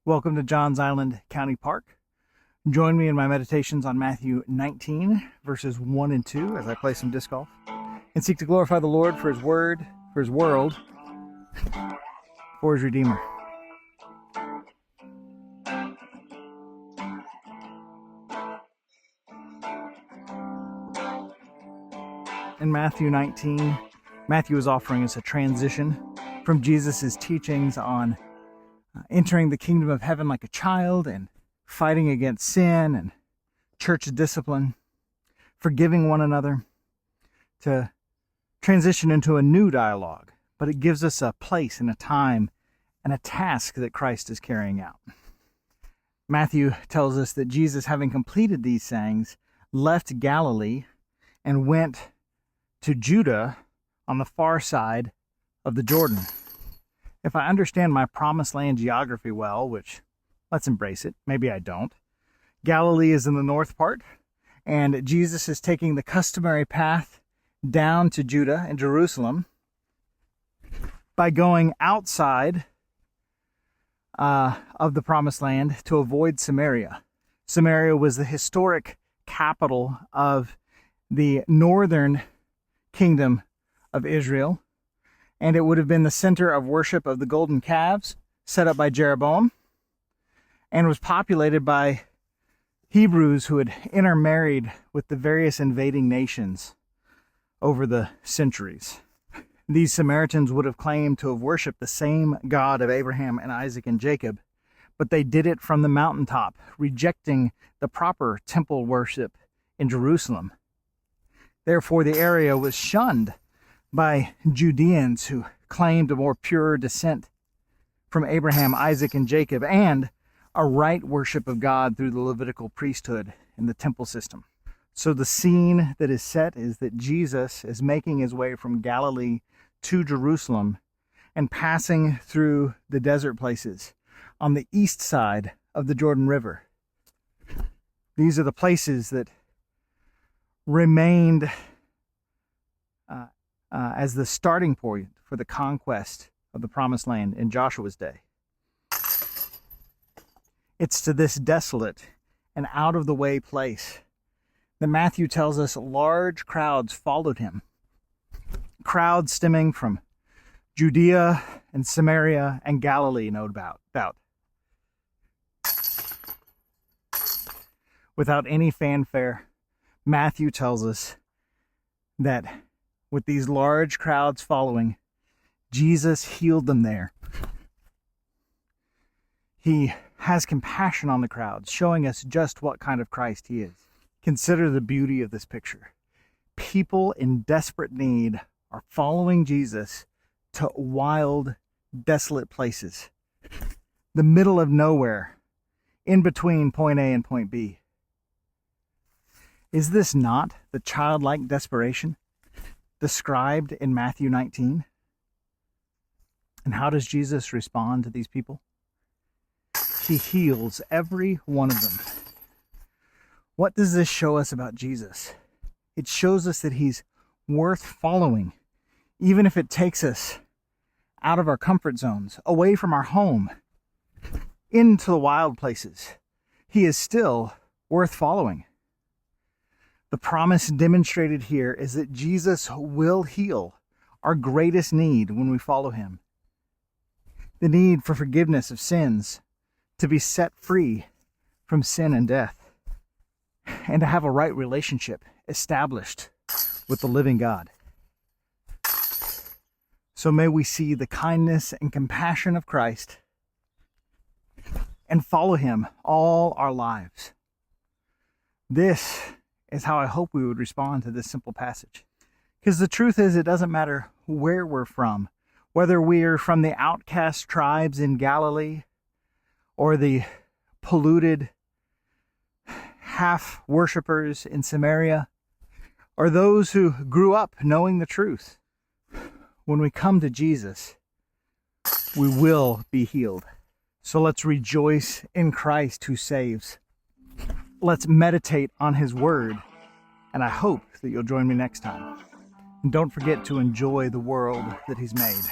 Welcome to Johns Island County Park. Join me in my meditations on Matthew 19, verses 1 and 2 as I play some disc golf and seek to glorify the Lord for His word, for His world, for His Redeemer. In Matthew 19, Matthew is offering us a transition from Jesus' teachings on entering the kingdom of heaven like a child and fighting against sin and church discipline, forgiving one another, to transition into a new dialogue. But it gives us a place and a time and a task that Christ is carrying out. Matthew tells us that Jesus, having completed these sayings, left Galilee and went to Judah on the far side of the Jordan. If I understand my promised land geography well, which let's embrace it, maybe I don't, Galilee is in the north part, and Jesus is taking the customary path down to Judah and Jerusalem by going outside of the promised land to avoid Samaria. Samaria was the historic capital of the northern kingdom of Israel, and it would have been the center of worship of the golden calves set up by Jeroboam, and was populated by Hebrews who had intermarried with the various invading nations over the centuries. These Samaritans would have claimed to have worshipped the same God of Abraham and Isaac and Jacob, but they did it from the mountaintop, rejecting the proper temple worship in Jerusalem. Therefore, the area was shunned by Judeans who claimed a more pure descent from Abraham, Isaac, and Jacob, and a right worship of God through the Levitical priesthood and the temple system. So the scene that is set is that Jesus is making his way from Galilee to Jerusalem and passing through the desert places on the east side of the Jordan River. These are the places that remained as the starting point for the conquest of the promised land in Joshua's day. It's to this desolate and out-of-the-way place that Matthew tells us large crowds followed him. Crowds stemming from Judea and Samaria and Galilee, no doubt. Without any fanfare, Matthew tells us that with these large crowds following, Jesus healed them there. He has compassion on the crowds, showing us just what kind of Christ he is. Consider the beauty of this picture. People in desperate need are following Jesus to wild, desolate places, the middle of nowhere, in between point A and point B. Is this not the childlike desperation described in Matthew 19? And how does Jesus respond to these people? He heals every one of them. What does this show us about Jesus? It shows us that he's worth following, even if it takes us out of our comfort zones, away from our home, into the wild places. He is still worth following. The promise demonstrated here is that Jesus will heal our greatest need when we follow him. The need for forgiveness of sins, to be set free from sin and death, and to have a right relationship established with the living God. So may we see the kindness and compassion of Christ and follow him all our lives. This is how I hope we would respond to this simple passage. Because the truth is, it doesn't matter where we're from, whether we're from the outcast tribes in Galilee or the polluted half worshipers in Samaria, or those who grew up knowing the truth. When we come to Jesus, we will be healed. So let's rejoice in Christ who saves. Let's meditate on his word, and I hope that you'll join me next time. And don't forget to enjoy the world that he's made.